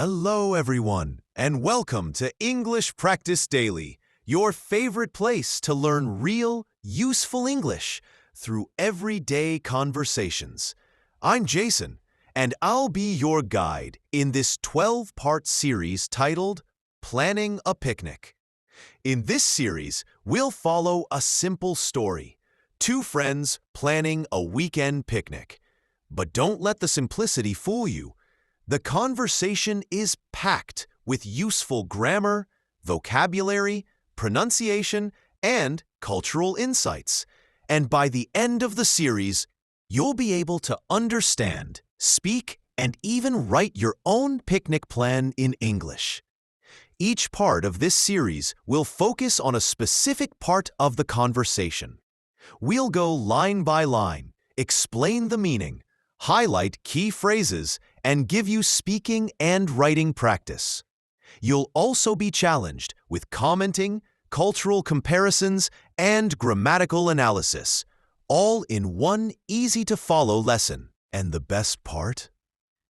Hello, everyone, and welcome to English Practice Daily, your favorite place to learn real, useful English through everyday conversations. I'm Jason, and I'll be your guide in this 12-part series titled Planning a Picnic. In this series, we'll follow a simple story: two friends planning a weekend picnic. But don't let the simplicity fool you. The conversation is packed with useful grammar, vocabulary, pronunciation, and cultural insights. And by the end of the series, you'll be able to understand, speak, and even write your own picnic plan in English. Each part of this series will focus on a specific part of the conversation. We'll go line by line, explain the meaning, highlight key phrases, and give you speaking and writing practice. You'll also be challenged with commenting, cultural comparisons, and grammatical analysis, all in one easy-to-follow lesson. And the best part?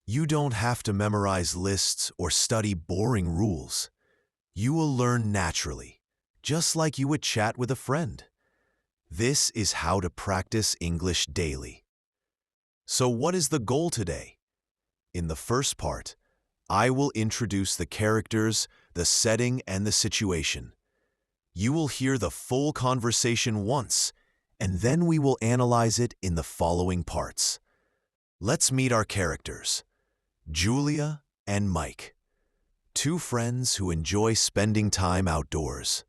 You don't have to memorize lists or study boring rules. You will learn naturally, just like you would chat with a friend. This is how to practice English daily. So what is the goal today? In the first part, I will introduce the characters, the setting, and the situation. You will hear the full conversation once, and then we will analyze it in the following parts. Let's meet our characters: Julia and Mike, two friends who enjoy spending time outdoors.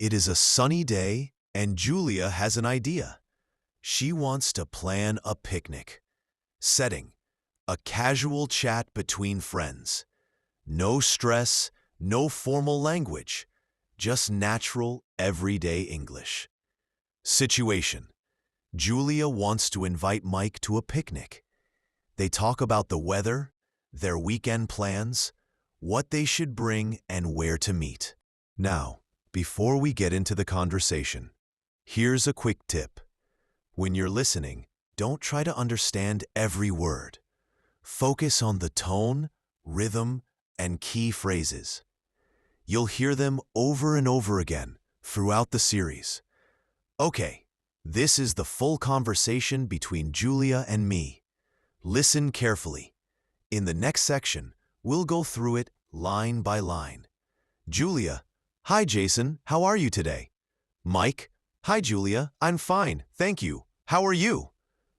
It is a sunny day, and Julia has an idea. She wants to plan a picnic. Setting: a casual chat between friends. No stress, no formal language, just natural, everyday English. Situation: Julia wants to invite Mike to a picnic. They talk about the weather, their weekend plans, what they should bring, and where to meet. Now, before we get into the conversation, here's a quick tip. When you're listening, don't try to understand every word. Focus on the tone, rhythm, and key phrases. You'll hear them over and over again throughout the series. Okay, this is the full conversation between Julia and me. Listen carefully. In the next section, we'll go through it line by line. Julia: "Hi, Jason. How are you today?" Mike: "Hi, Julia. I'm fine, thank you. How are you?"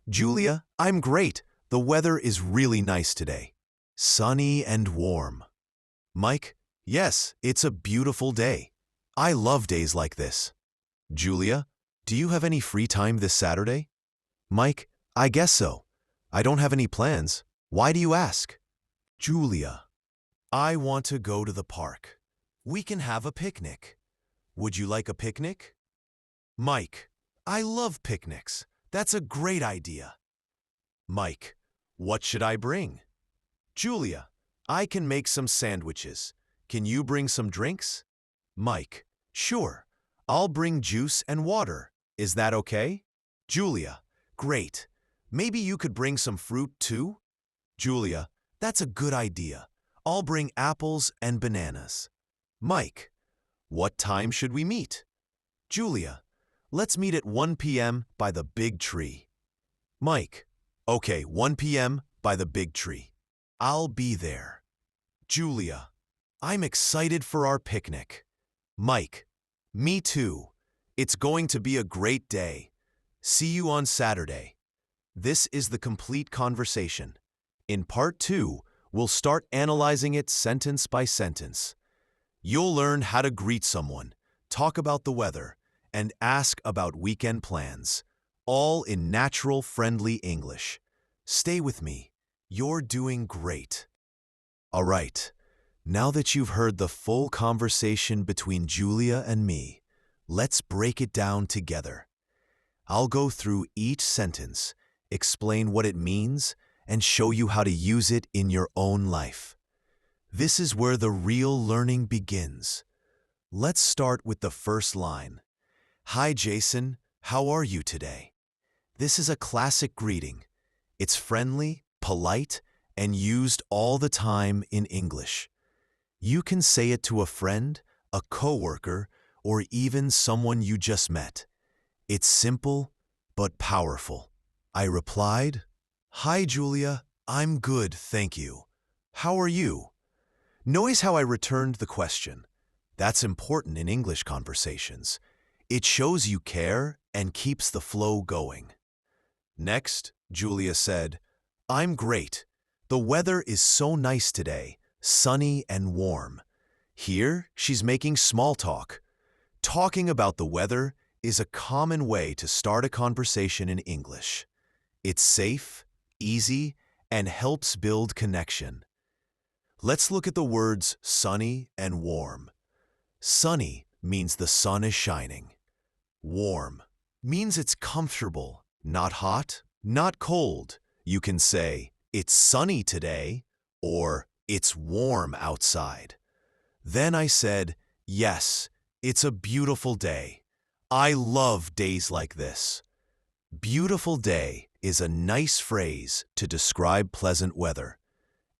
Julia: "I'm great. The weather is really nice today. Sunny and warm." Mike: "Yes, it's a beautiful day. I love days like this." Julia: "Do you have any free time this Saturday?" Mike: "I guess so. I don't have any plans. Why do you ask?" Julia: "I want to go to the park. We can have a picnic. Would you like a picnic?" Mike: "I love picnics. That's a great idea." Mike: "What should I bring?" Julia: "I can make some sandwiches. Can you bring some drinks?" Mike: "Sure. I'll bring juice and water. Is that okay?" Julia: "Great. Maybe you could bring some fruit too?" Julia: "That's a good idea. I'll bring apples and bananas." Mike: "What time should we meet?" Julia: "Let's meet at 1 p.m. by the big tree." Mike: "Okay, 1 p.m. by the big tree. I'll be there." Julia: "I'm excited for our picnic." Mike: "Me too. It's going to be a great day. See you on Saturday." This is the complete conversation. In part 2, we'll start analyzing it sentence by sentence. You'll learn how to greet someone, talk about the weather, and ask about weekend plans, all in natural, friendly English. Stay with me. You're doing great. All right, now that you've heard the full conversation between Julia and me, let's break it down together. I'll go through each sentence, explain what it means, and show you how to use it in your own life. This is where the real learning begins. Let's start with the first line. "Hi, Jason. How are you today?" This is a classic greeting. It's friendly, polite, and used all the time in English. You can say it to a friend, a coworker, or even someone you just met. It's simple but powerful. I replied, "Hi, Julia. I'm good, thank you. How are you?" Notice how I returned the question. That's important in English conversations. It shows you care and keeps the flow going. Next, Julia said, "I'm great. The weather is so nice today, sunny and warm." Here, she's making small talk. Talking about the weather is a common way to start a conversation in English. It's safe, easy, and helps build connection. Let's look at the words sunny and warm. Sunny means the sun is shining. Warm means it's comfortable, not hot, not cold. You can say, "It's sunny today," or "It's warm outside." Then I said, "Yes, it's a beautiful day. I love days like this." Beautiful day is a nice phrase to describe pleasant weather.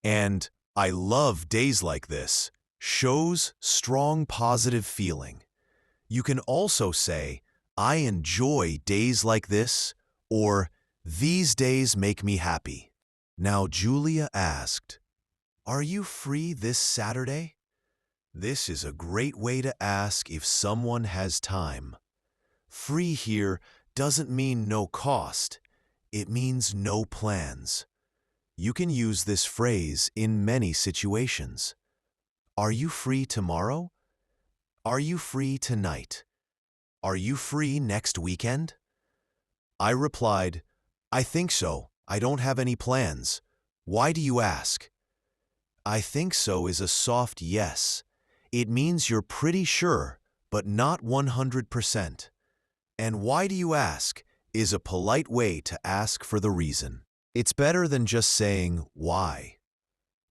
And "I love days like this" shows strong positive feeling. You can also say, "I enjoy days like this," or "These days make me happy." Now Julia asked, "Are you free this Saturday?" This is a great way to ask if someone has time. Free here doesn't mean no cost. It means no plans. You can use this phrase in many situations. Are you free tomorrow? Are you free tonight? Are you free next weekend? I replied, "I think so. I don't have any plans. Why do you ask?" "I think so" is a soft yes. It means you're pretty sure, but not 100%. And "why do you ask" is a polite way to ask for the reason. It's better than just saying why.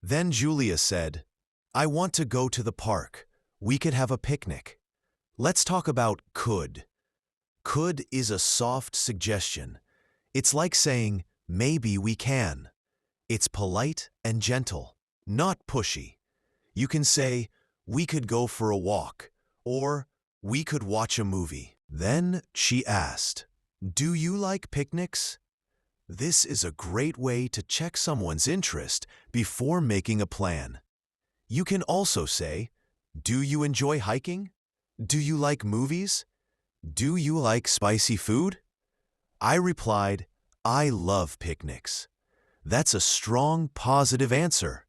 Then Julia said, "I want to go to the park. We could have a picnic." Let's talk about could. Could is a soft suggestion. It's like saying, "Maybe we can." It's polite and gentle, not pushy. You can say, "We could go for a walk," or "We could watch a movie." Then she asked, "Do you like picnics?" This is a great way to check someone's interest before making a plan. You can also say, "Do you enjoy hiking? Do you like movies? Do you like spicy food?" I replied, "I love picnics." That's a strong, positive answer.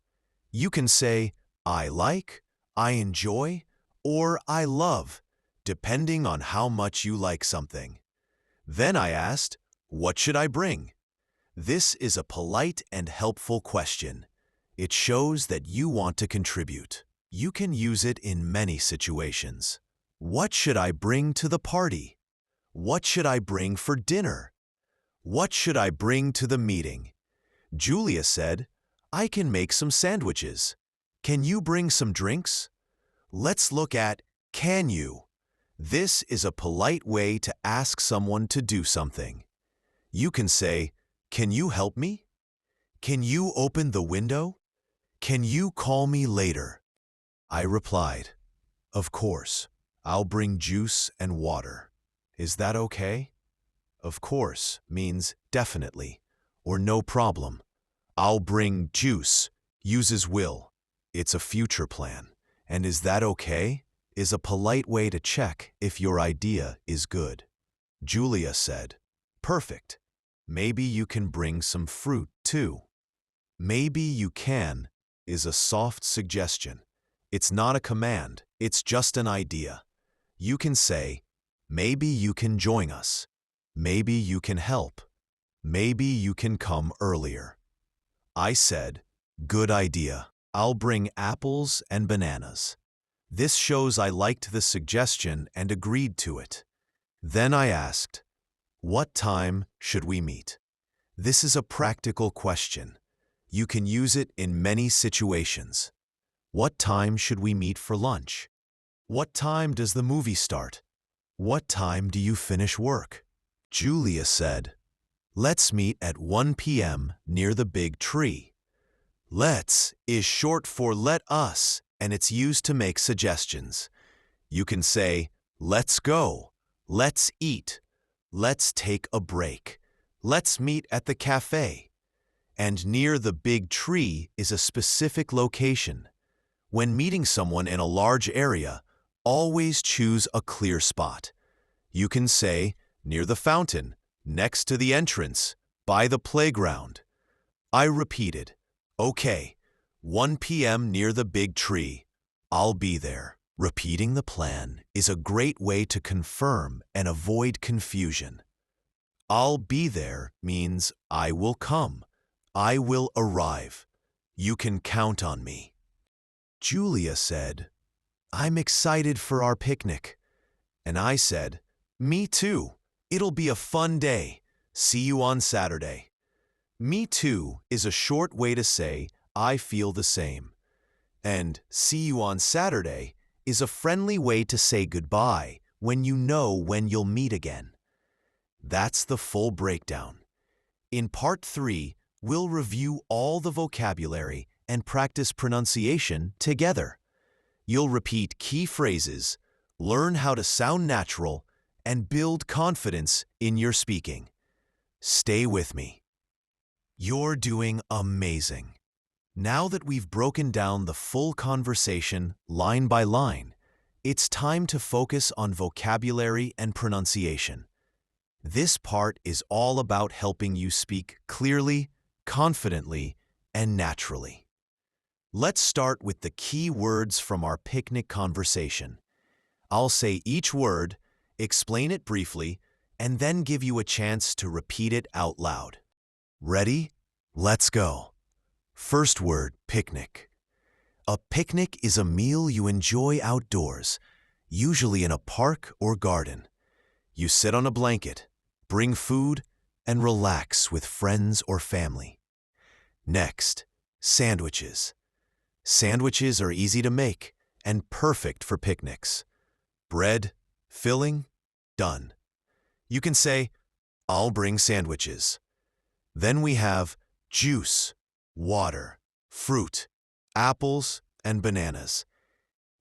You can say, "I like," "I enjoy," or "I love," depending on how much you like something. Then I asked, "What should I bring?" This is a polite and helpful question. It shows that you want to contribute. You can use it in many situations. What should I bring to the party? What should I bring for dinner? What should I bring to the meeting? Julia said, "I can make some sandwiches. Can you bring some drinks?" Let's look at can you. This is a polite way to ask someone to do something. You can say, "Can you help me? Can you open the window? Can you call me later?" I replied, "Of course. I'll bring juice and water. Is that okay?" Of course means definitely or no problem. I'll bring juice uses will. It's a future plan. And "is that okay?" is a polite way to check if your idea is good. Julia said, "Perfect. Maybe you can bring some fruit too." "Maybe you can" is a soft suggestion. It's not a command, it's just an idea. You can say, "Maybe you can join us." "Maybe you can help." "Maybe you can come earlier." I said, "Good idea. I'll bring apples and bananas." This shows I liked the suggestion and agreed to it. Then I asked, "What time should we meet?" This is a practical question. You can use it in many situations. What time should we meet for lunch? What time does the movie start? What time do you finish work? Julia said, "Let's meet at 1 p.m. near the big tree." Let's is short for let us, and it's used to make suggestions. You can say, let's go, let's eat, let's take a break, let's meet at the cafe. And near the big tree is a specific location. When meeting someone in a large area, always choose a clear spot. You can say, near the fountain, next to the entrance, by the playground. I repeated, okay, 1 p.m. near the big tree. I'll be there. Repeating the plan is a great way to confirm and avoid confusion. I'll be there means I will come. I will arrive. You can count on me. Julia said, I'm excited for our picnic. And I said, me too. It'll be a fun day. See you on Saturday. Me too is a short way to say I feel the same. And see you on Saturday is a friendly way to say goodbye when you know when you'll meet again. That's the full breakdown. In Part 3, we'll review all the vocabulary and practice pronunciation together. You'll repeat key phrases, learn how to sound natural, and build confidence in your speaking. Stay with me. You're doing amazing. Now that we've broken down the full conversation line by line, it's time to focus on vocabulary and pronunciation. This part is all about helping you speak clearly, confidently, and naturally. Let's start with the key words from our picnic conversation. I'll say each word, explain it briefly, and then give you a chance to repeat it out loud. Ready? Let's go. First word, picnic. A picnic is a meal you enjoy outdoors, usually in a park or garden. You sit on a blanket, bring food, and relax with friends or family. Next, sandwiches. Sandwiches are easy to make and perfect for picnics. Bread, filling, done. You can say, I'll bring sandwiches. Then we have juice, water, fruit, apples, and bananas.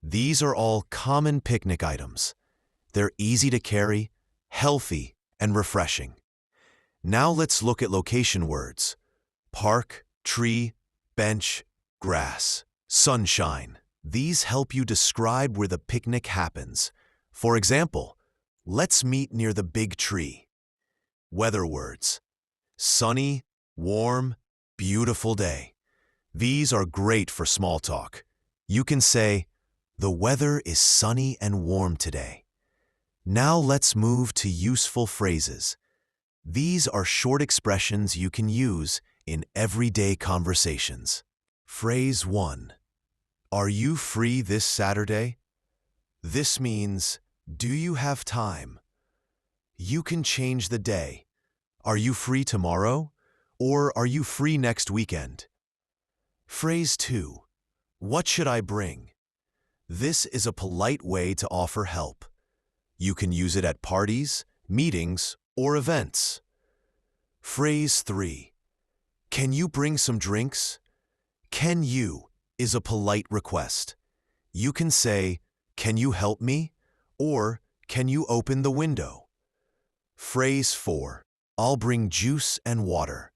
These are all common picnic items. They're easy to carry, healthy, and refreshing. Now let's look at location words. Park, tree, bench, grass, sunshine. These help you describe where the picnic happens. For example, let's meet near the big tree. Weather words. Sunny, warm, beautiful day. These are great for small talk. You can say, the weather is sunny and warm today. Now let's move to useful phrases. These are short expressions you can use in everyday conversations. Phrase 1. Are you free this Saturday? This means, do you have time? You can change the day. Are you free tomorrow? Or are you free next weekend? Phrase 2. What should I bring? This is a polite way to offer help. You can use it at parties, meetings, or events. Phrase 3. Can you bring some drinks? Can you is a polite request. You can say, can you help me? Or can you open the window? Phrase 4. I'll bring juice and water.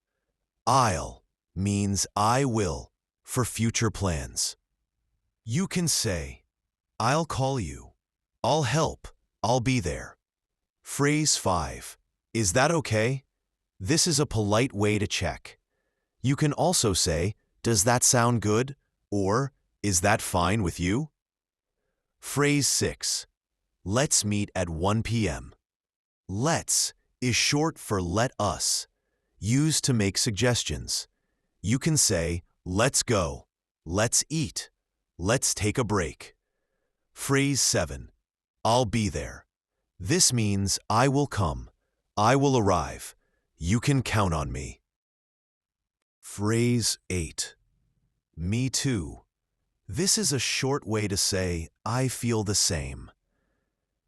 I'll means I will for future plans. You can say, I'll call you. I'll help. I'll be there. Phrase 5. Is that okay? This is a polite way to check. You can also say, does that sound good? Or, is that fine with you? Phrase 6. Let's meet at 1 p.m. Let's is short for let us, used to make suggestions. You can say, let's go, let's eat, let's take a break. Phrase 7. I'll be there. This means I will come, I will arrive. You can count on me. Phrase 8. Me too. This is a short way to say, I feel the same.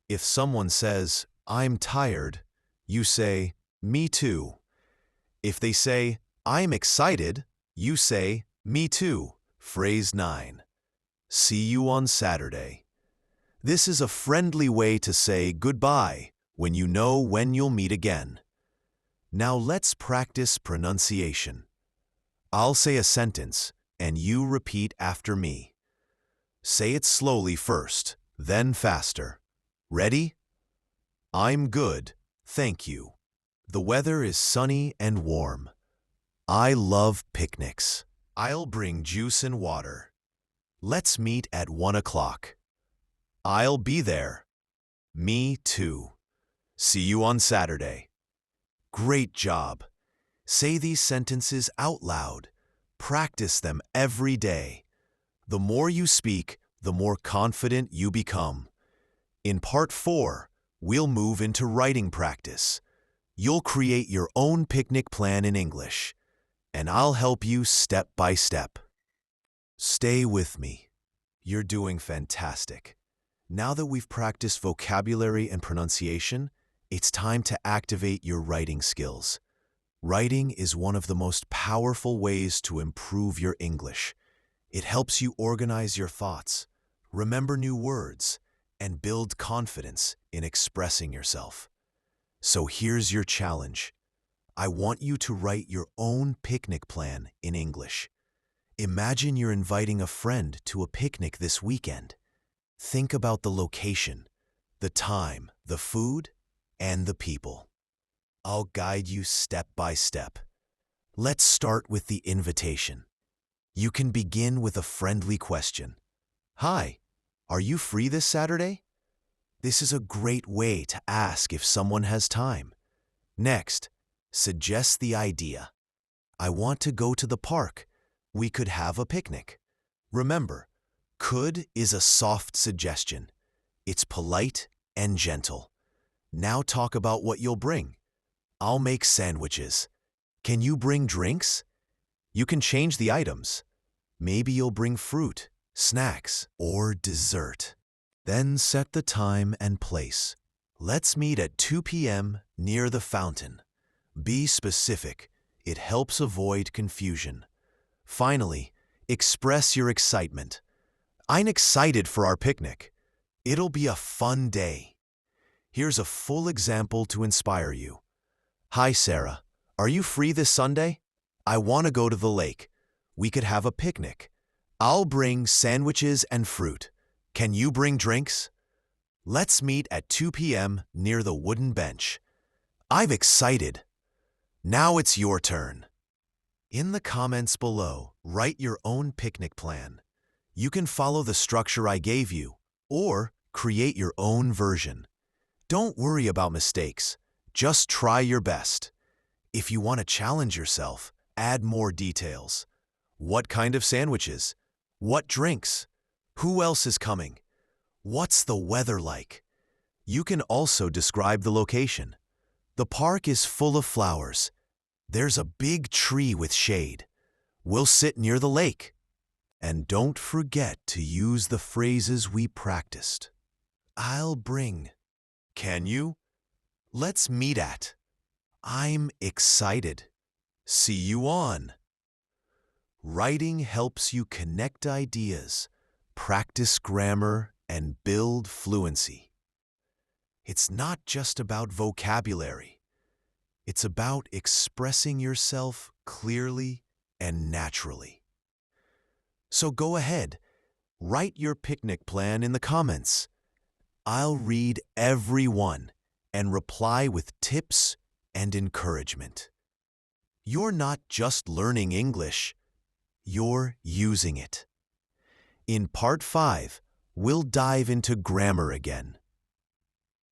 If someone says, I'm tired, you say, me too. If they say, I'm excited, you say, Me too. Phrase 9. See you on Saturday. This is a friendly way to say goodbye when you know when you'll meet again. Now let's practice pronunciation. I'll say a sentence, and you repeat after me. Say it slowly first, then faster. Ready? I'm good, thank you. The weather is sunny and warm. I love picnics. I'll bring juice and water. Let's meet at 1 o'clock. I'll be there. Me too. See you on Saturday. Great job. Say these sentences out loud. Practice them every day. The more you speak, the more confident you become. In Part 4, we'll move into writing practice. You'll create your own picnic plan in English, and I'll help you step by step. Stay with me. You're doing fantastic. Now that we've practiced vocabulary and pronunciation, it's time to activate your writing skills. Writing is one of the most powerful ways to improve your English. It helps you organize your thoughts, remember new words, and build confidence in expressing yourself. So here's your challenge. I want you to write your own picnic plan in English. Imagine you're inviting a friend to a picnic this weekend. Think about the location, the time, the food, and the people. I'll guide you step by step. Let's start with the invitation. You can begin with a friendly question. Hi, are you free this Saturday? This is a great way to ask if someone has time. Next, suggest the idea. I want to go to the park. We could have a picnic. Remember, could is a soft suggestion. It's polite and gentle. Now talk about what you'll bring. I'll make sandwiches. Can you bring drinks? You can change the items. Maybe you'll bring fruit, snacks, or dessert. Then set the time and place. Let's meet at 2 p.m. near the fountain. Be specific. It helps avoid confusion. Finally, express your excitement. I'm excited for our picnic. It'll be a fun day. Here's a full example to inspire you. Hi, Sarah. Are you free this Sunday? I want to go to the lake. We could have a picnic. I'll bring sandwiches and fruit. Can you bring drinks? Let's meet at 2 p.m. near the wooden bench. I'm excited. Now it's your turn. In the comments below, write your own picnic plan. You can follow the structure I gave you, or create your own version. Don't worry about mistakes. Just try your best. If you want to challenge yourself, add more details. What kind of sandwiches? What drinks? Who else is coming? What's the weather like? You can also describe the location. The park is full of flowers. There's a big tree with shade. We'll sit near the lake. And don't forget to use the phrases we practiced. I'll bring. Can you? Let's meet at. I'm excited. See you on. Writing helps you connect ideas, practice grammar, and build fluency. It's not just about vocabulary. It's about expressing yourself clearly and naturally. So go ahead, write your picnic plan in the comments. I'll read every one and reply with tips and encouragement. You're not just learning English, you're using it. In Part 5, we'll dive into grammar again.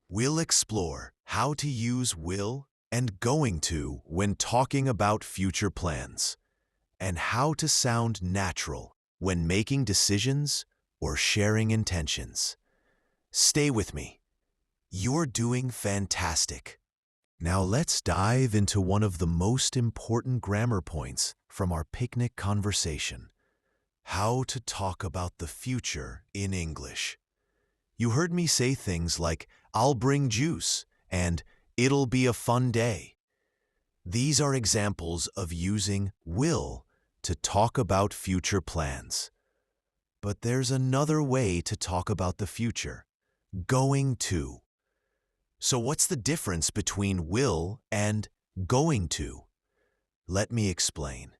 We'll explore how to use will and going to when talking about future plans, and how to sound natural when making decisions or sharing intentions. Stay with me. You're doing fantastic. Now let's dive into one of the most important grammar points from our picnic conversation. How to talk about the future in English. You heard me say things like, I'll bring juice, and it'll be a fun day. These are examples of using will to talk about future plans. But there's another way to talk about the future. Going to. So what's the difference between will and going to? Let me explain.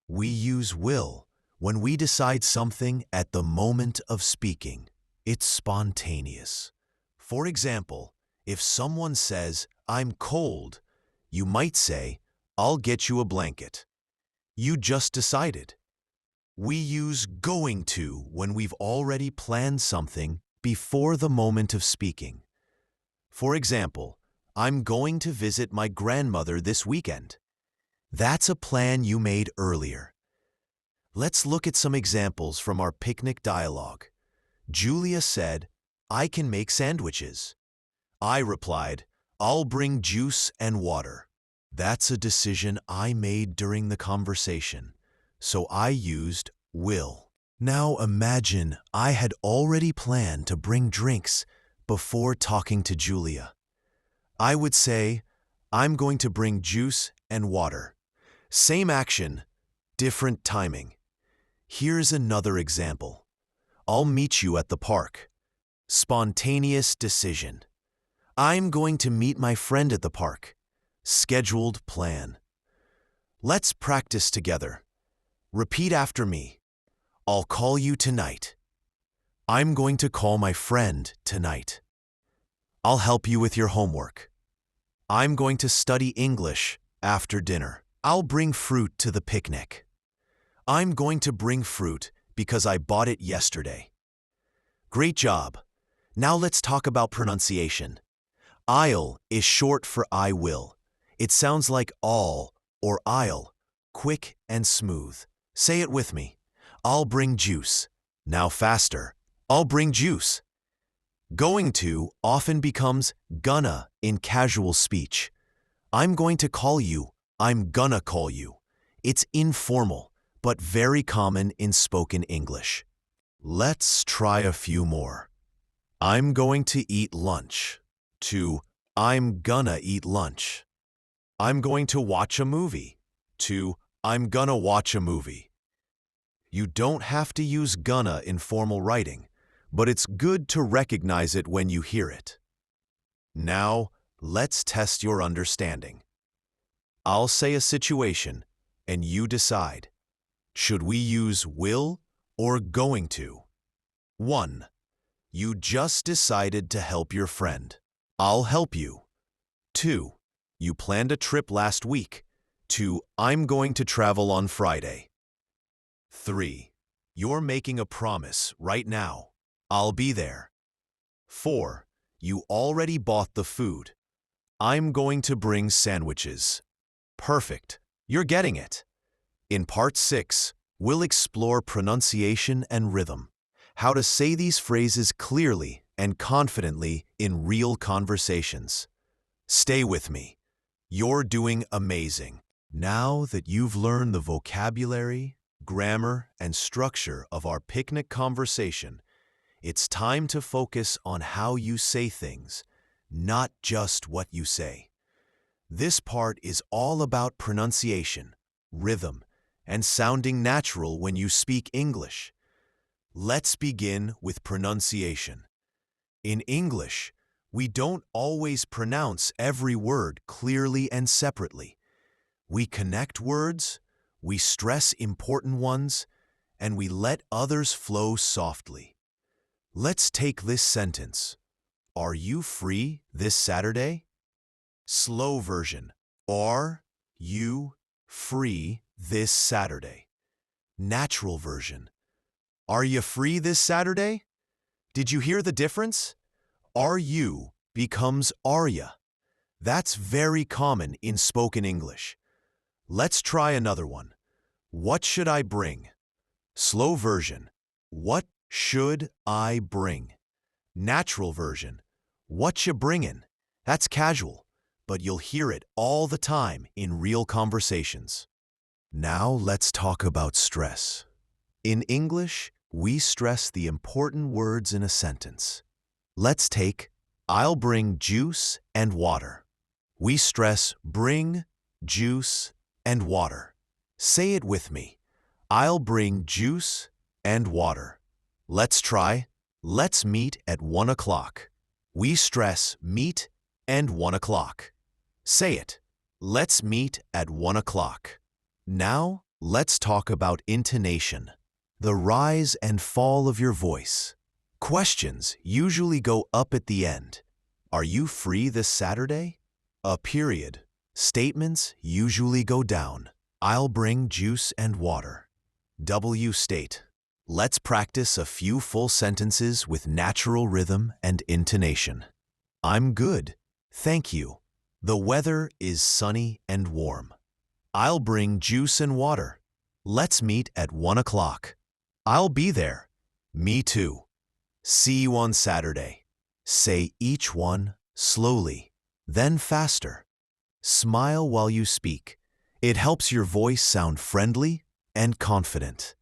We use will when we decide something at the moment of speaking. It's spontaneous. For example, if someone says, "I'm cold," you might say, "I'll get you a blanket." You just decided. We use going to when we've already planned something before the moment of speaking. For example, "I'm going to visit my grandmother this weekend." That's a plan you made earlier. Let's look at some examples from our picnic dialogue. Julia said, "I can make sandwiches." I replied, "I'll bring juice and water." That's a decision I made during the conversation, so I used will. Now imagine I had already planned to bring drinks before talking to Julia. I would say, "I'm going to bring juice and water." Same action, different timing. Here's another example. "I'll meet you at the park." Spontaneous decision. "I'm going to meet my friend at the park." Scheduled plan. Let's practice together. Repeat after me. "I'll call you tonight." "I'm going to call my friend tonight." "I'll help you with your homework." "I'm going to study English after dinner." "I'll bring fruit to the picnic." "I'm going to bring fruit because I bought it yesterday." Great job. Now let's talk about pronunciation. I'll is short for I will. It sounds like all or I'll, quick and smooth. Say it with me. "I'll bring juice." Now faster. "I'll bring juice." Going to often becomes gonna in casual speech. "I'm going to call you." "I'm gonna call you." It's informal, but very common in spoken English. Let's try a few more. "I'm going to eat lunch" to "I'm gonna eat lunch." "I'm going to watch a movie" to "I'm gonna watch a movie." You don't have to use gonna in formal writing, but it's good to recognize it when you hear it. Now, let's test your understanding. I'll say a situation, and you decide. Should we use will or going to? 1. You just decided to help your friend. I'll help you. 2. You planned a trip last week to "I'm going to travel on Friday." 3. You're making a promise right now. I'll be there. 4. You already bought the food. I'm going to bring sandwiches. Perfect. You're getting it. In Part 6, we'll explore pronunciation and rhythm, how to say these phrases clearly and confidently in real conversations. Stay with me. You're doing amazing. Now that you've learned the vocabulary, grammar, and structure of our picnic conversation, it's time to focus on how you say things, not just what you say. This part is all about pronunciation, rhythm, and sounding natural when you speak English. Let's begin with pronunciation. In English, we don't always pronounce every word clearly and separately. We connect words, we stress important ones, and we let others flow softly. Let's take this sentence. Are you free this Saturday? Slow version. Are you free this Saturday? Natural version. Are you free this Saturday? Did you hear the difference? Are you becomes are ya. That's very common in spoken English. Let's try another one. What should I bring? Slow version. What should I bring? Natural version. What you bringin'? That's casual, but you'll hear it all the time in real conversations. Now let's talk about stress. In English, we stress the important words in a sentence. Let's take, "I'll bring juice and water." We stress bring, juice, and water. Say it with me. I'll bring juice and water. Let's try. Let's meet at 1 o'clock. We stress meet and 1 o'clock. Say it. Let's meet at 1 o'clock. Now, let's talk about intonation, the rise and fall of your voice. Questions usually go up at the end. Are you free this Saturday? A period. Statements usually go down. I'll bring juice and water. W state. Let's practice a few full sentences with natural rhythm and intonation. I'm good. Thank you. The weather is sunny and warm. I'll bring juice and water. Let's meet at 1 o'clock. I'll be there. Me too. See you on Saturday. Say each one slowly, then faster. Smile while you speak. It helps your voice sound friendly and confident.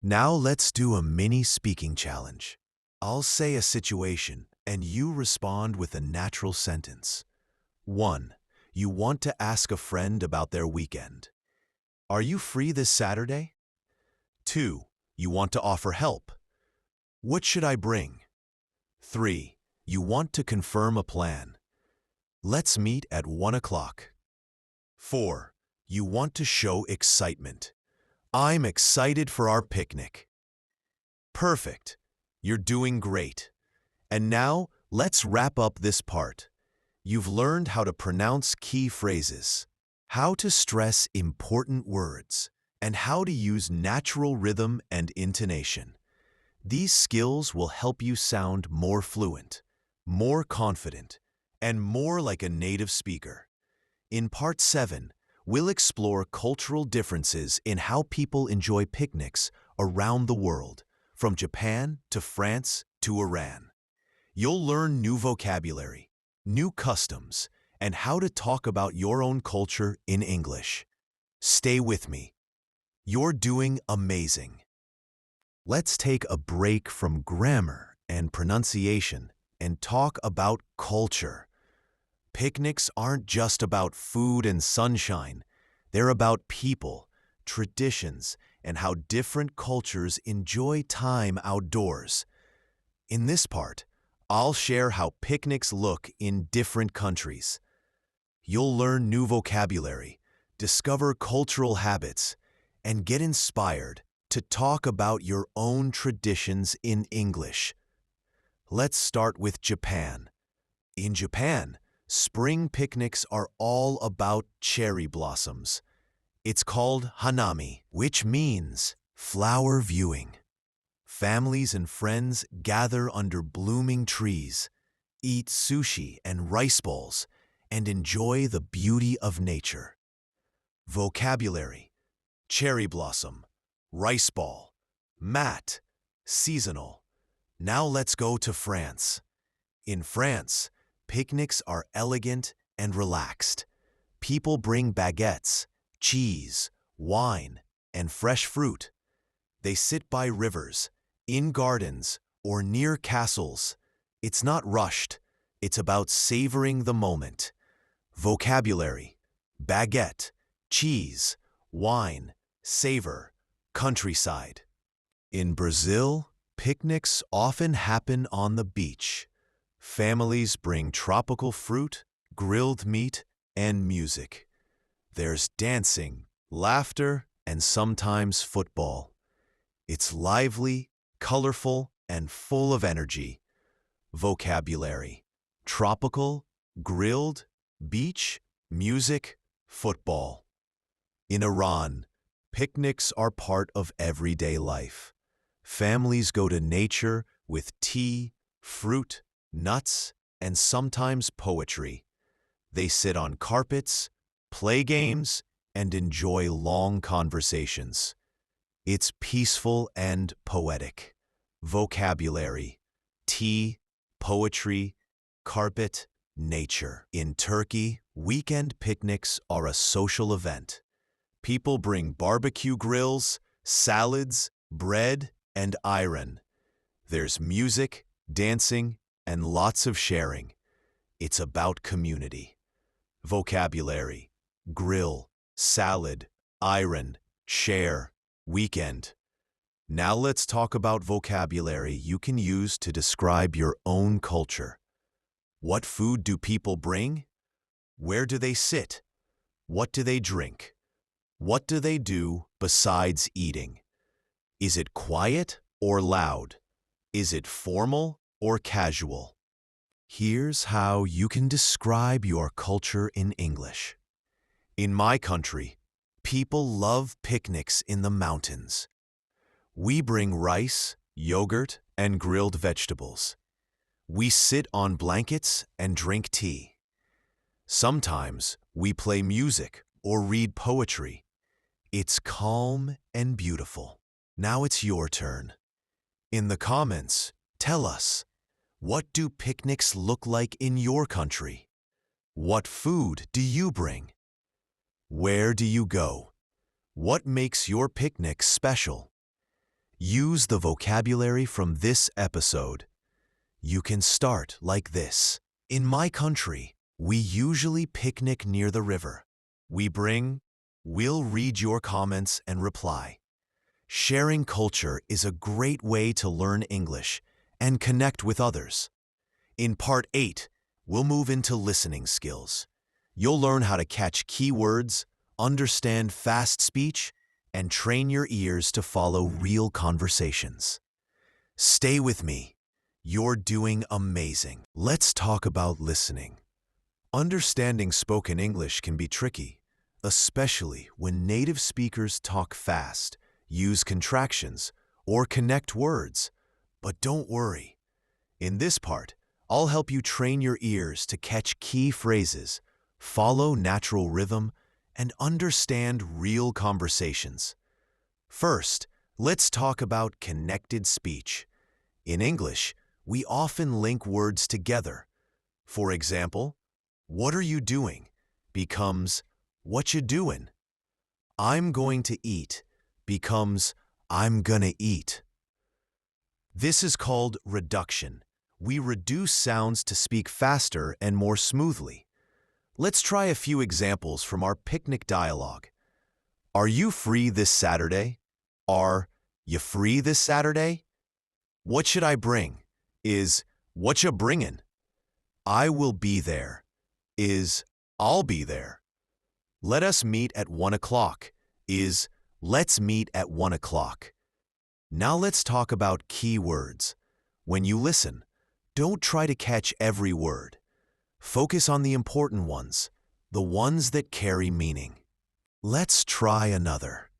Now let's do a mini speaking challenge. I'll say a situation and you respond with a natural sentence. 1. You want to ask a friend about their weekend. Are you free this Saturday? 2. You want to offer help. What should I bring? 3. You want to confirm a plan. Let's meet at 1 o'clock. 4. You want to show excitement. I'm excited for our picnic. Perfect. You're doing great. And now, let's wrap up this part. You've learned how to pronounce key phrases, how to stress important words, and how to use natural rhythm and intonation. These skills will help you sound more fluent, more confident, and more like a native speaker. In Part 7, we'll explore cultural differences in how people enjoy picnics around the world, from Japan to France to Iran. You'll learn new vocabulary, new customs, and how to talk about your own culture in English. Stay with me. You're doing amazing. Let's take a break from grammar and pronunciation and talk about culture. Picnics aren't just about food and sunshine. They're about people, traditions, and how different cultures enjoy time outdoors. In this part, I'll share how picnics look in different countries. You'll learn new vocabulary, discover cultural habits, and get inspired to talk about your own traditions in English. Let's start with Japan. In Japan, spring picnics are all about cherry blossoms. It's called hanami, which means flower viewing. Families and friends gather under blooming trees, eat sushi and rice bowls, and enjoy the beauty of nature. Vocabulary: cherry blossom, rice ball, mat, seasonal. Now let's go to France. In France, picnics are elegant and relaxed. People bring baguettes, cheese, wine, and fresh fruit. They sit by rivers, in gardens, or near castles. It's not rushed. It's about savoring the moment. Vocabulary: baguette, cheese, wine, savor, countryside. In Brazil, picnics often happen on the beach. Families bring tropical fruit, grilled meat, and music. There's dancing, laughter, and sometimes football. It's lively, colorful, and full of energy. Vocabulary: tropical, grilled, beach, music, football. In Iran, picnics are part of everyday life. Families go to nature with tea, fruit, nuts, and sometimes poetry. They sit on carpets, play games, and enjoy long conversations. It's peaceful and poetic. Vocabulary: tea, poetry, carpet, nature. In Turkey, weekend picnics are a social event. People bring barbecue grills, salads, bread, and ayran. There's music, dancing, and lots of sharing. It's about community. Vocabulary: grill, salad, ayran, share, weekend. Now let's talk about vocabulary you can use to describe your own culture. What food do people bring? Where do they sit? What do they drink? What do they do besides eating? Is it quiet or loud? Is it formal or casual? Here's how you can describe your culture in English. In my country, people love picnics in the mountains. We bring rice, yogurt, and grilled vegetables. We sit on blankets and drink tea. Sometimes we play music or read poetry. It's calm and beautiful. Now it's your turn. In the comments, tell us, what do picnics look like in your country? What food do you bring? Where do you go? What makes your picnic special? Use the vocabulary from this episode. You can start like this. In my country, we usually picnic near the river. We'll read your comments and reply. Sharing culture is a great way to learn English and connect with others. In Part 8, we'll move into listening skills. You'll learn how to catch keywords, understand fast speech, and train your ears to follow real conversations. Stay with me. You're doing amazing. Let's talk about listening. Understanding spoken English can be tricky, especially when native speakers talk fast, use contractions, or connect words. But don't worry. In this part, I'll help you train your ears to catch key phrases, follow natural rhythm, and understand real conversations. First, let's talk about connected speech. In English, we often link words together. For example, what are you doing becomes what you doing. I'm going to eat becomes I'm gonna eat. This is called reduction. We reduce sounds to speak faster and more smoothly. Let's try a few examples from our picnic dialogue. Are you free this Saturday? Are you free this Saturday? What should I bring? Is what you bringin'? I will be there. Is I'll be there. Let us meet at 1 o'clock. Is let's meet at 1 o'clock. Now let's talk about key words. When you listen, don't try to catch every word. Focus on the important ones, the ones that carry meaning. Let's try another.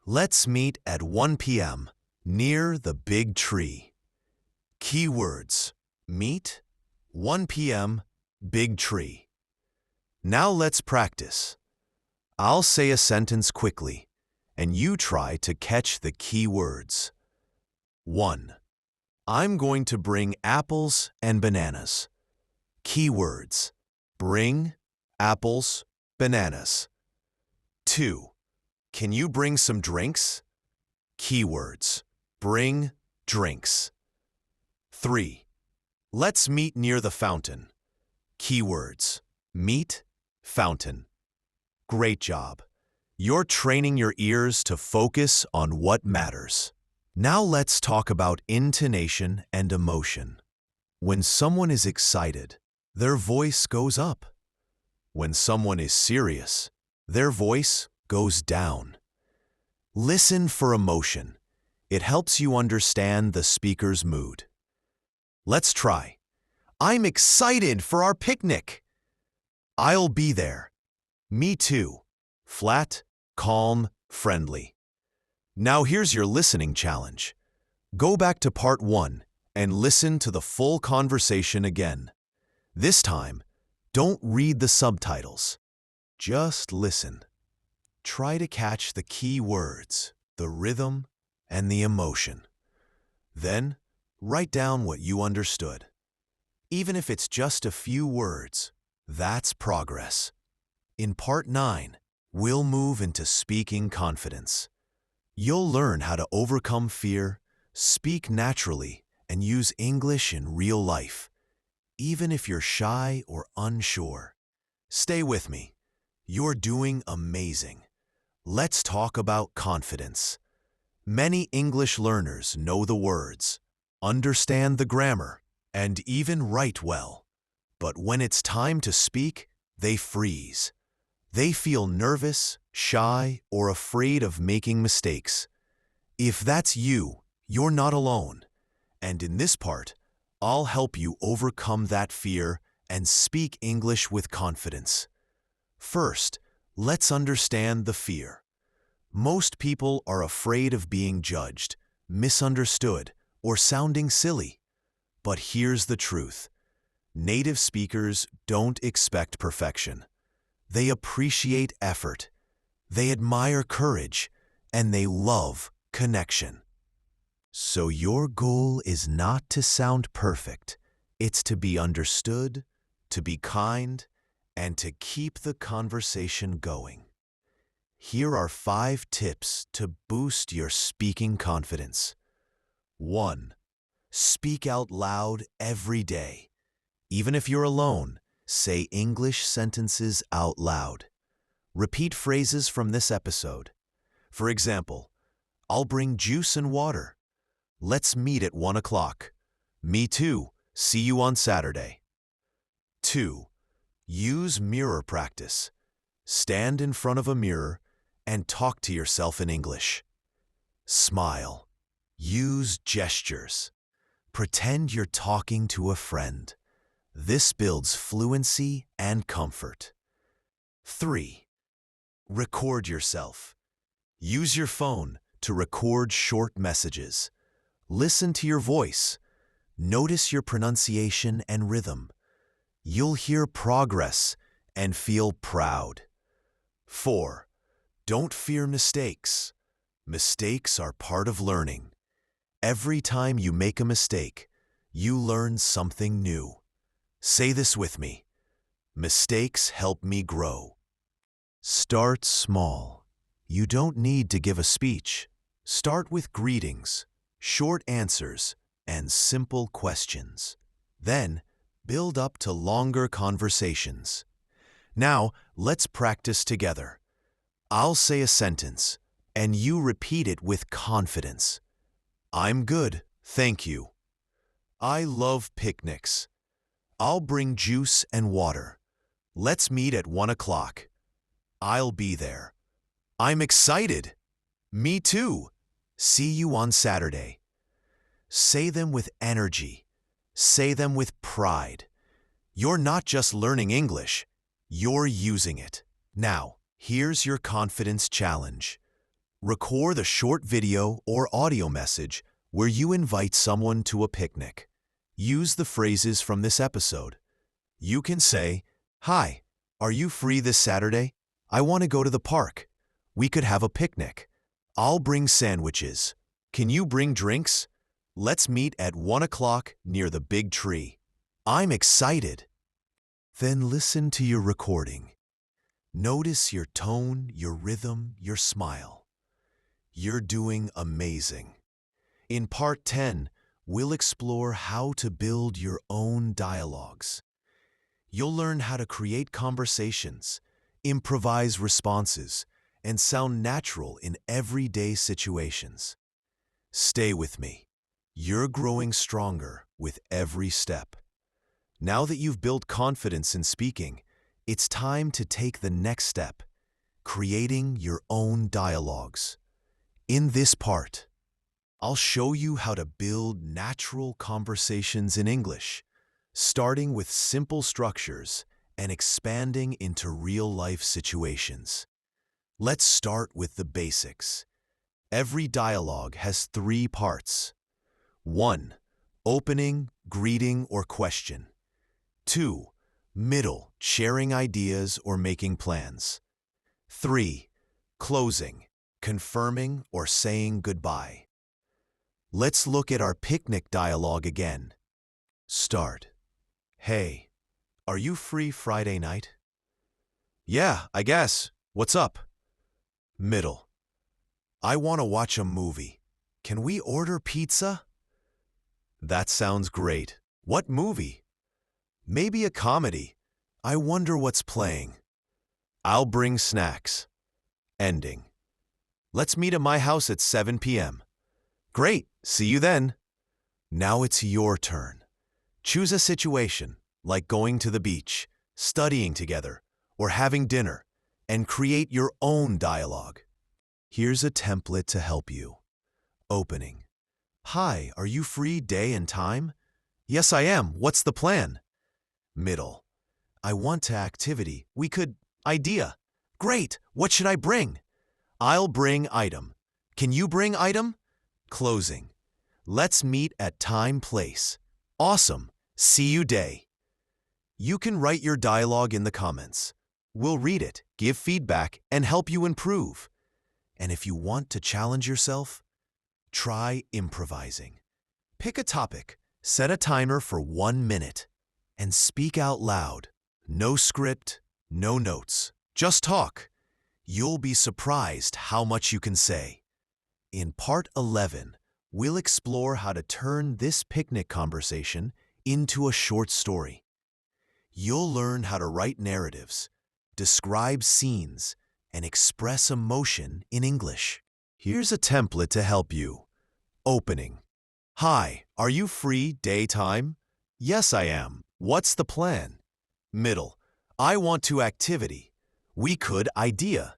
Let's meet at 1 p.m. near the big tree. Key words: meet, 1 p.m., big tree. Now let's practice. I'll say a sentence quickly, and you try to catch the key words. 1. I'm going to bring apples and bananas. Key words: bring, apples, bananas. 2. Can you bring some drinks? Key words: bring, drinks. 3. Let's meet near the fountain. Key words: meet, fountain. Great job. You're training your ears to focus on what matters. Now let's talk about intonation and emotion. When someone is excited, their voice goes up. When someone is serious, their voice goes down. Listen for emotion. It helps you understand the speaker's mood. Let's try. I'm excited for our picnic. I'll be there. Me too. Flat, calm, friendly. Now here's your listening challenge. Go back to part 1 and listen to the full conversation again. This time, don't read the subtitles. Just listen. Try to catch the key words, the rhythm, and the emotion. Then, write down what you understood. Even if it's just a few words, that's progress. In part 9, we'll move into speaking confidence. You'll learn how to overcome fear, speak naturally, and use English in real life, even if you're shy or unsure. Stay with me. You're doing amazing. Let's talk about confidence. Many English learners know the words, understand the grammar, and even write well. But when it's time to speak, they freeze. They feel nervous, shy, or afraid of making mistakes. If that's you, you're not alone. And in this part, I'll help you overcome that fear and speak English with confidence. First, let's understand the fear. Most people are afraid of being judged, misunderstood, or sounding silly. But here's the truth. Native speakers don't expect perfection. They appreciate effort. They admire courage, and they love connection. So your goal is not to sound perfect. It's to be understood, to be kind, and to keep the conversation going. Here are 5 tips to boost your speaking confidence. 1. Speak out loud every day. Even if you're alone, say English sentences out loud. Repeat phrases from this episode. For example, I'll bring juice and water. Let's meet at 1 o'clock. Me too. See you on Saturday. 2. Use mirror practice. Stand in front of a mirror and talk to yourself in English. Smile. Use gestures. Pretend you're talking to a friend. This builds fluency and comfort. 3. Record yourself. Use your phone to record short messages. Listen to your voice. Notice your pronunciation and rhythm. You'll hear progress and feel proud. 4. Don't fear mistakes. Mistakes are part of learning. Every time you make a mistake, you learn something new. Say this with me. Mistakes help me grow. Start small. You don't need to give a speech. Start with greetings, short answers, and simple questions. Then, build up to longer conversations. Now, let's practice together. I'll say a sentence, and you repeat it with confidence. I'm good, thank you. I love picnics. I'll bring juice and water. Let's meet at 1 o'clock. I'll be there. I'm excited. Me too. See you on Saturday. Say them with energy. Say them with pride. You're not just learning English, you're using it. Now, here's your confidence challenge. Record a short video or audio message where you invite someone to a picnic. Use the phrases from this episode. You can say, "Hi, are you free this Saturday? I want to go to the park. We could have a picnic. I'll bring sandwiches. Can you bring drinks? Let's meet at 1 o'clock near the big tree. I'm excited." Then listen to your recording. Notice your tone, your rhythm, your smile. You're doing amazing. In Part 10, we'll explore how to build your own dialogues. You'll learn how to create conversations, improvise responses, and sound natural in everyday situations. Stay with me. You're growing stronger with every step. Now that you've built confidence in speaking, it's time to take the next step, creating your own dialogues. In this part, I'll show you how to build natural conversations in English, starting with simple structures and expanding into real-life situations. Let's start with the basics. Every dialogue has 3 parts. 1. Opening, greeting, or question. 2. Middle, sharing ideas or making plans. 3. Closing, confirming or saying goodbye. Let's look at our picnic dialogue again. Start. Hey, are you free Friday night? Yeah, I guess. What's up? Middle. I want to watch a movie. Can we order pizza? That sounds great. What movie? Maybe a comedy. I wonder what's playing. I'll bring snacks. Ending. Let's meet at my house at 7 p.m. Great, see you then. Now it's your turn. Choose a situation, like going to the beach, studying together, or having dinner, and create your own dialogue. Here's a template to help you. Opening. Hi, are you free day and time? Yes, I am. What's the plan? Middle. I want to activity. We could. Idea. Great. What should I bring? I'll bring item. Can you bring item? Closing. Let's meet at time place. Awesome. See you day. You can write your dialogue in the comments. We'll read it, give feedback, and help you improve. And if you want to challenge yourself, try improvising. Pick a topic, set a timer for 1 minute, and speak out loud. No script, no notes, just talk. You'll be surprised how much you can say. In Part 11, we'll explore how to turn this picnic conversation into a short story. You'll learn how to write narratives, describe scenes, and express emotion in English. Here's a template to help you. Opening. Hi, are you free daytime? Yes, I am. What's the plan? Middle. I want to activity. We could idea.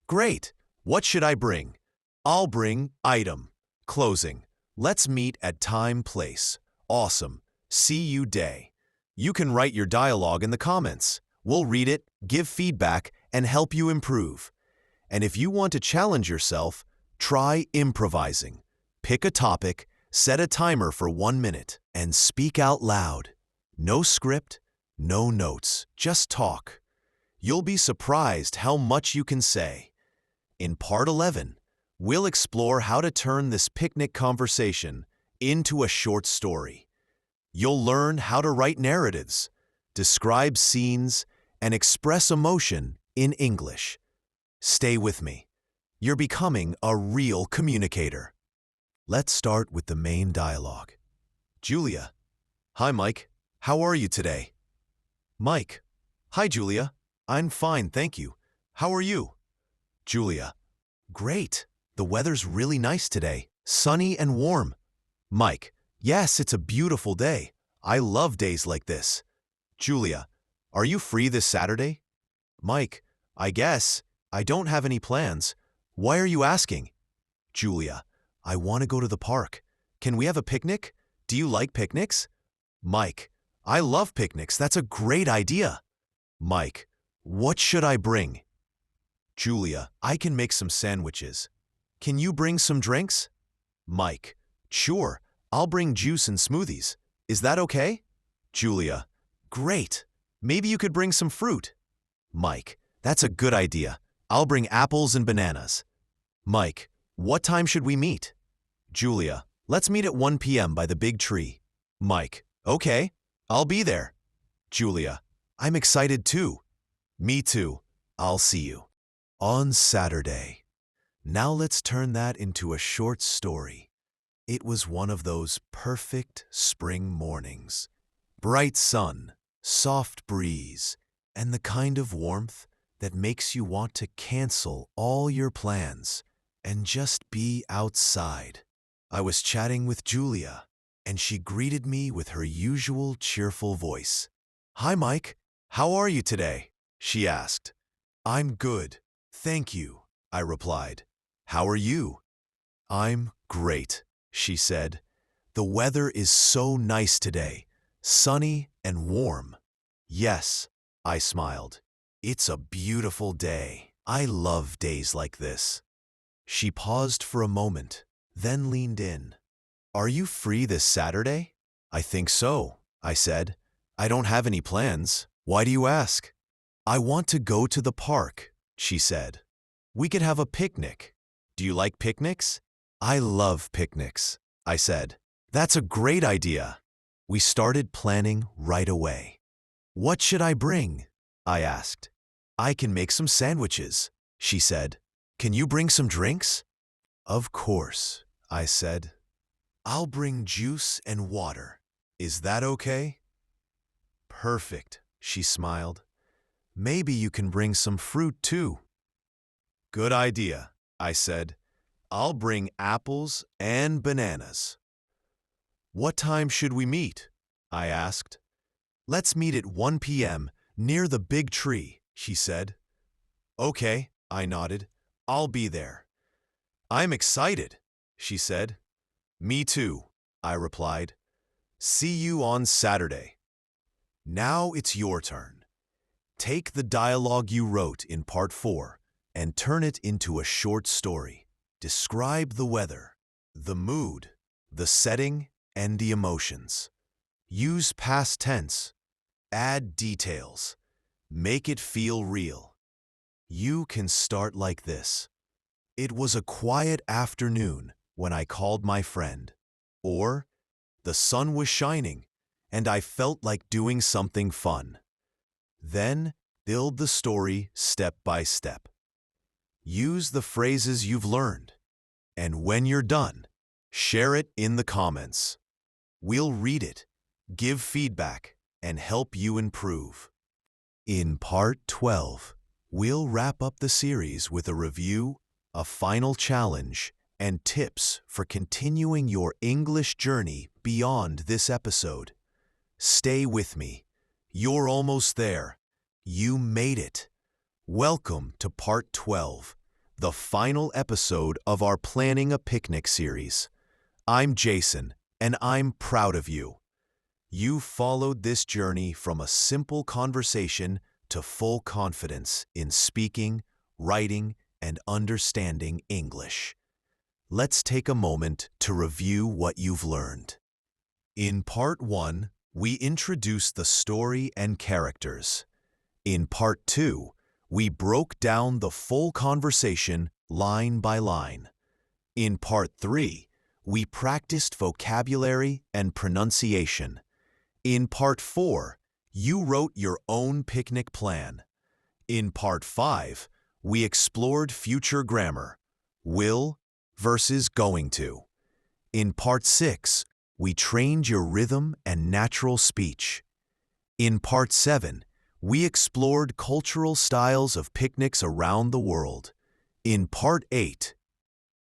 Great. What should I bring? I'll bring item. Closing. Let's meet at time place. Awesome. See you day. You can write your dialogue in the comments. We'll read it, give feedback, and help you improve. And if you want to challenge yourself, try improvising. Pick a topic, set a timer for 1 minute, and speak out loud. No script, no notes, just talk. You'll be surprised how much you can say. In Part 11, we'll explore how to turn this picnic conversation into a short story. You'll learn how to write narratives, describe scenes, and express emotion in English. Stay with me. You're becoming a real communicator. Let's start with the main dialogue. Julia. Hi, Mike. How are you today? Mike. Hi, Julia. I'm fine, thank you. How are you? Julia. Great. The weather's really nice today. Sunny and warm. Mike. Yes, it's a beautiful day. I love days like this. Julia. Are you free this Saturday? Mike. I guess. I don't have any plans. Why are you asking? Julia. I want to go to the park. Can we have a picnic? Do you like picnics? Mike. I love picnics. That's a great idea. Mike. What should I bring? Julia. I can make some sandwiches. Can you bring some drinks? Mike. Sure. I'll bring juice and smoothies. Is that okay? Julia. Great. Maybe you could bring some fruit. Mike. That's a good idea. I'll bring apples and bananas. Mike. What time should we meet? Julia. Let's meet at 1 p.m. by the big tree. Mike. Okay. I'll be there. Julia. I'm excited too. Me too. I'll see you. On Saturday. Now let's turn that into a short story. It was one of those perfect spring mornings. Bright sun, soft breeze, and the kind of warmth that makes you want to cancel all your plans and just be outside. I was chatting with Julia, and she greeted me with her usual cheerful voice. Hi, Mike. How are you today? She asked. I'm good, thank you, I replied. How are you? I'm great, she said. The weather is so nice today, sunny and warm. Yes, I smiled. It's a beautiful day. I love days like this. She paused for a moment, then leaned in. Are you free this Saturday? I think so, I said. I don't have any plans. Why do you ask? I want to go to the park, she said. We could have a picnic. Do you like picnics? I love picnics, I said. That's a great idea. We started planning right away. What should I bring? I asked. I can make some sandwiches, she said. Can you bring some drinks? Of course, I said. I'll bring juice and water. Is that okay? Perfect, she smiled. Maybe you can bring some fruit too. Good idea, I said. I'll bring apples and bananas. What time should we meet? I asked. Let's meet at 1 p.m. near the big tree, she said. Okay, I nodded. I'll be there. I'm excited, she said. Me too, I replied. See you on Saturday. Now it's your turn. Take the dialogue you wrote in Part 4 and turn it into a short story. Describe the weather, the mood, the setting, and the emotions. Use past tense. Add details. Make it feel real. You can start like this. It was a quiet afternoon when I called my friend. Or, the sun was shining and I felt like doing something fun. Then, build the story step by step. Use the phrases you've learned. And when you're done, share it in the comments. We'll read it, give feedback, and help you improve. In Part 12, we'll wrap up the series with a review, a final challenge, and tips for continuing your English journey beyond this episode. Stay with me. You're almost there. You made it. Welcome to Part 12, the final episode of our Planning a Picnic series. I'm Jason, and I'm proud of you. You followed this journey from a simple conversation to full confidence in speaking, writing, and understanding English. Let's take a moment to review what you've learned. In Part 1, we introduced the story and characters. In Part 2, we broke down the full conversation line by line. In Part 3, we practiced vocabulary and pronunciation. In Part 4, you wrote your own picnic plan. In Part 5, we explored future grammar, will versus going to. In Part 6, we trained your rhythm and natural speech. In Part 7, we explored cultural styles of picnics around the world. In Part 8,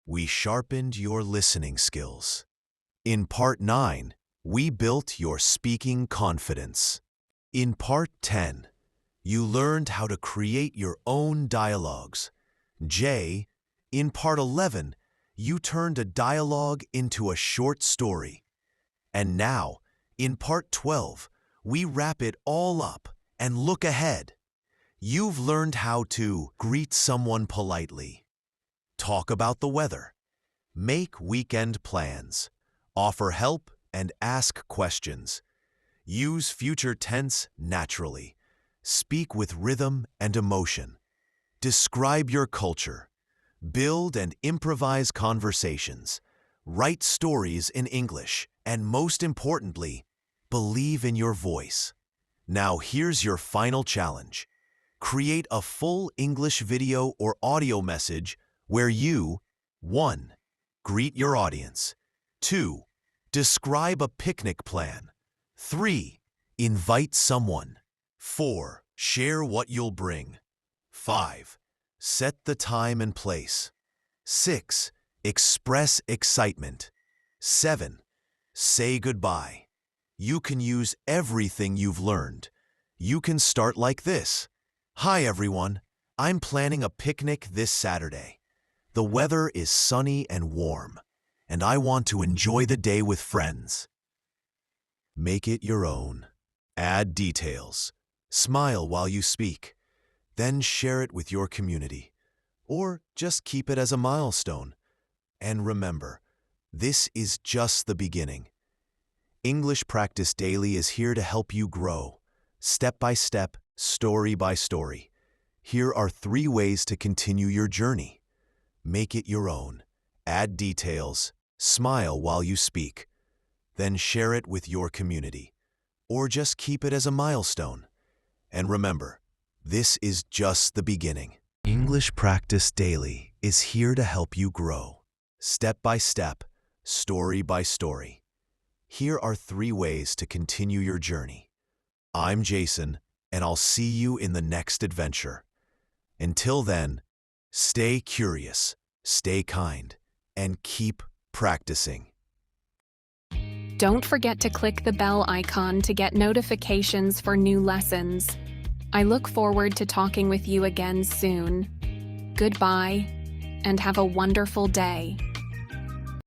we sharpened your listening skills. In Part 9, we built your speaking confidence. In Part 10, you learned how to create your own dialogues. In Part 11, you turned a dialogue into a short story. And now, in Part 12, we wrap it all up and look ahead. You've learned how to greet someone politely, talk about the weather, make weekend plans, offer help and ask questions, use future tense naturally, speak with rhythm and emotion, describe your culture, build and improvise conversations, write stories in English, and most importantly, believe in your voice. Now here's your final challenge. Create a full English video or audio message where you 1. Greet your audience. 2. Describe a picnic plan. 3. Invite someone. 4. Share what you'll bring. 5. Set the time and place. 6. Express excitement. 7. Say goodbye. You can use everything you've learned. You can start like this. Hi everyone, I'm planning a picnic this Saturday. The weather is sunny and warm, and I want to enjoy the day with friends. Make it your own. Add details. Smile while you speak. Then share it with your community. Or just keep it as a milestone. And remember, this is just the beginning. English Practice Daily is here to help you grow, step by step, story by story. Here are 3 ways to continue your journey. Make it your own. Add details. Smile while you speak. Then share it with your community. Or just keep it as a milestone. And remember, this is just the beginning. English Practice Daily is here to help you grow, step by step, story by story. Here are 3 ways to continue your journey. I'm Jason, and I'll see you in the next adventure. Until then, stay curious, stay kind, and keep practicing. Don't forget to click the bell icon to get notifications for new lessons. I look forward to talking with you again soon. Goodbye, and have a wonderful day.